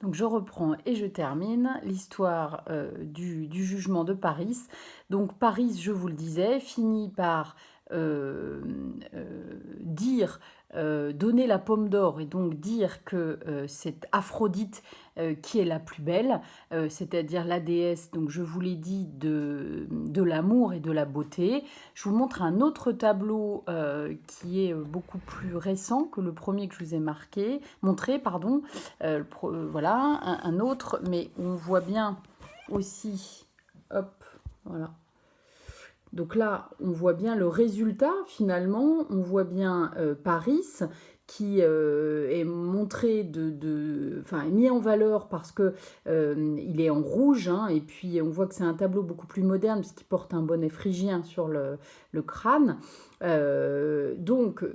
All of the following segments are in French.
Donc je reprends et je termine l'histoire du jugement de Paris. Donc Paris, je vous le disais, finit par euh, dire, donner la pomme d'or et donc dire que c'est Aphrodite qui est la plus belle, c'est-à-dire la déesse, donc je vous l'ai dit, de l'amour et de la beauté. Je vous montre un autre tableau qui est beaucoup plus récent que le premier que je vous ai montré, pardon. Voilà, un autre, mais on voit bien aussi, hop, voilà. Donc là, on voit bien le résultat finalement, on voit bien Paris qui est montré enfin, est mis en valeur parce que il est en rouge, hein, et puis on voit que c'est un tableau beaucoup plus moderne puisqu'il porte un bonnet phrygien sur le crâne. Donc,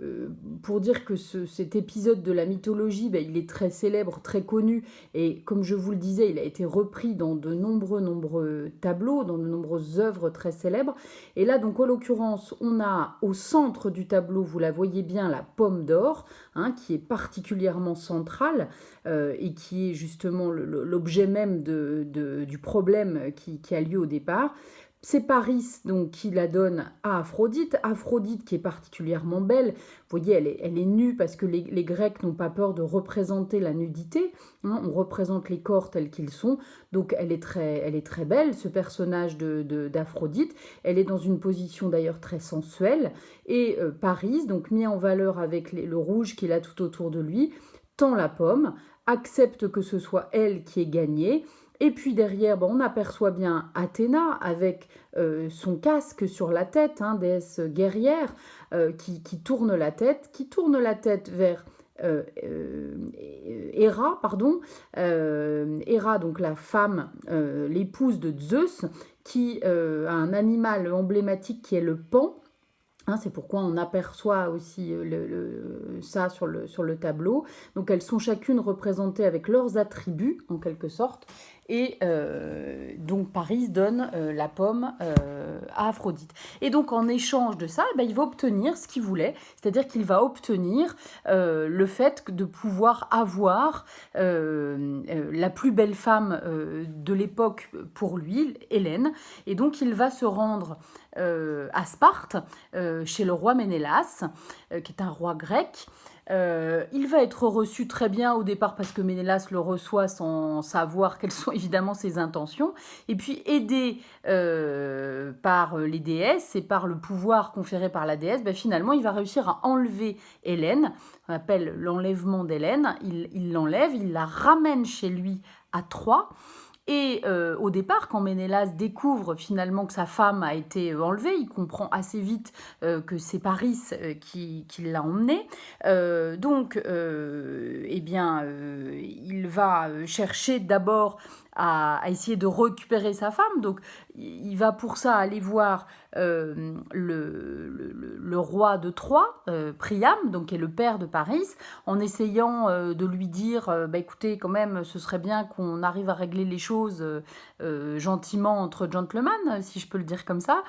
pour dire que cet épisode de la mythologie, ben, il est très célèbre, très connu, et comme je vous le disais, il a été repris dans de nombreux tableaux, dans de nombreuses œuvres très célèbres. Et là, donc, en l'occurrence, on a au centre du tableau, vous la voyez bien, la pomme d'or, hein, qui est particulièrement centrale et qui est justement l'objet même du problème qui a lieu au départ. C'est Paris donc qui la donne à Aphrodite. Aphrodite qui est particulièrement belle. Vous voyez, elle est nue parce que les Grecs n'ont pas peur de représenter la nudité. Hein, on représente les corps tels qu'ils sont. Donc elle est très belle, ce personnage d'Aphrodite. Elle est dans une position d'ailleurs très sensuelle. Et Paris, donc mis en valeur avec le rouge qu'il a tout autour de lui, tend la pomme, accepte que ce soit elle qui ait gagné. Et puis derrière, on aperçoit bien Athéna avec son casque sur la tête, hein, déesse guerrière, qui tourne la tête vers Héra, pardon, Héra, donc la femme, l'épouse de Zeus, qui a un animal emblématique qui est le paon. Hein, c'est pourquoi on aperçoit aussi ça sur le tableau. Donc elles sont chacune représentées avec leurs attributs, en quelque sorte. Et donc Paris donne la pomme à Aphrodite. Et donc en échange de ça, eh ben, il va obtenir ce qu'il voulait, c'est-à-dire qu'il va obtenir le fait de pouvoir avoir la plus belle femme de l'époque pour lui, Hélène. Et donc il va se rendre à Sparte, chez le roi Ménélas, qui est un roi grec. Il va être reçu très bien au départ parce que Ménélas le reçoit sans savoir quelles sont évidemment ses intentions. Et puis aidé par les déesses et par le pouvoir conféré par la déesse, ben, finalement il va réussir à enlever Hélène. On appelle l'enlèvement d'Hélène. Il l'enlève, il la ramène chez lui à Troie. Et au départ, quand Ménélas découvre finalement que sa femme a été enlevée, il comprend assez vite que c'est Paris qui l'a emmenée. Eh bien, il va chercher d'abord à essayer de récupérer sa femme. Donc, il va pour ça aller voir le roi de Troie, Priam, donc qui est le père de Paris, en essayant de lui dire bah, écoutez, quand même, ce serait bien qu'on arrive à régler les choses gentiment entre gentlemen, si je peux le dire comme ça.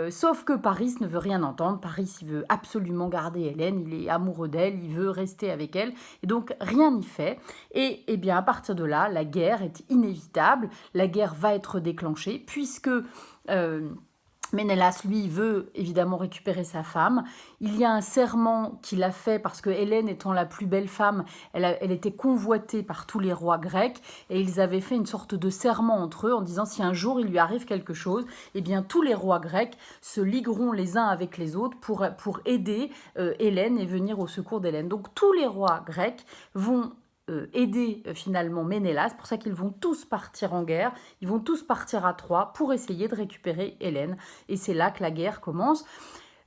Sauf que Paris ne veut rien entendre. Paris, il veut absolument garder Hélène, il est amoureux d'elle, il veut rester avec elle, et donc rien n'y fait. Et eh bien, à partir de là, la guerre est inévitable. La guerre va être déclenchée, puisque Ménélas, lui, veut évidemment récupérer sa femme. Il y a un serment qu'il a fait parce que Hélène étant la plus belle femme, elle était convoitée par tous les rois grecs et ils avaient fait une sorte de serment entre eux en disant si un jour il lui arrive quelque chose, eh bien tous les rois grecs se ligueront les uns avec les autres pour aider Hélène et venir au secours d'Hélène. Donc tous les rois grecs vont aider finalement Ménélas. C'est pour ça qu'ils vont tous partir en guerre. Ils vont tous partir à Troie pour essayer de récupérer Hélène. Et c'est là que la guerre commence.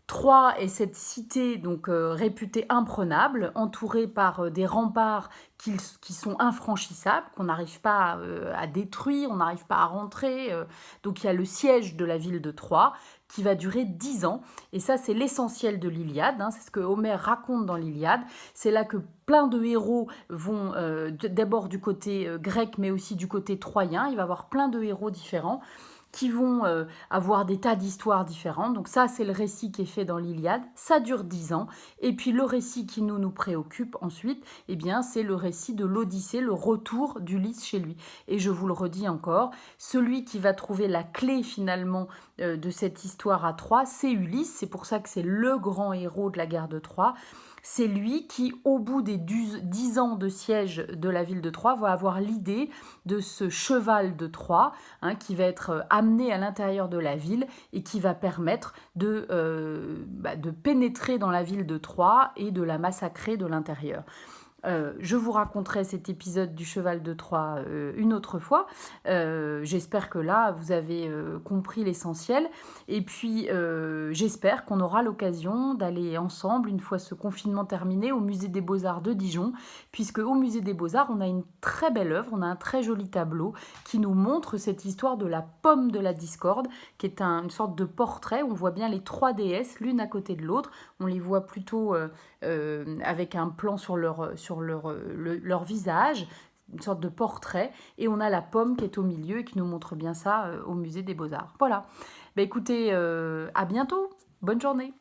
Troie est cette cité donc réputée imprenable, entourée par des remparts qui sont infranchissables, qu'on n'arrive pas à détruire, on n'arrive pas à rentrer. Donc il y a le siège de la ville de Troie qui va durer 10 ans. Et ça, c'est l'essentiel de l'Iliade. Hein, c'est ce que Homère raconte dans l'Iliade. C'est là que plein de héros vont d'abord du côté grec, mais aussi du côté troyen. Il va y avoir plein de héros différents. qui vont avoir des tas d'histoires différentes. Donc ça, c'est le récit qui est fait dans l'Iliade. Ça dure 10 ans. Et puis le récit qui nous préoccupe ensuite, eh bien, c'est le récit de l'Odyssée, le retour d'Ulysse chez lui. Et je vous le redis encore, celui qui va trouver la clé finalement de cette histoire à Troie, c'est Ulysse. C'est pour ça que c'est le grand héros de la guerre de Troie. C'est lui qui, au bout des 10 ans de siège de la ville de Troie, va avoir l'idée de ce cheval de Troie, qui va être amené à l'intérieur de la ville et qui va permettre de pénétrer dans la ville de Troie et de la massacrer de l'intérieur. Je vous raconterai cet épisode du cheval de Troie une autre fois. J'espère que là, vous avez compris l'essentiel. Et puis, j'espère qu'on aura l'occasion d'aller ensemble, une fois ce confinement terminé, au Musée des Beaux-Arts de Dijon, puisque au Musée des Beaux-Arts, on a une très belle œuvre, on a un très joli tableau qui nous montre cette histoire de la pomme de la discorde, qui est une sorte de portrait. On voit bien les 3 déesses, l'une à côté de l'autre. On les voit plutôt avec un plan sur leur visage, une sorte de portrait, et on a la pomme qui est au milieu et qui nous montre bien ça au Musée des Beaux-Arts. Voilà. Écoutez, à bientôt. Bonne journée.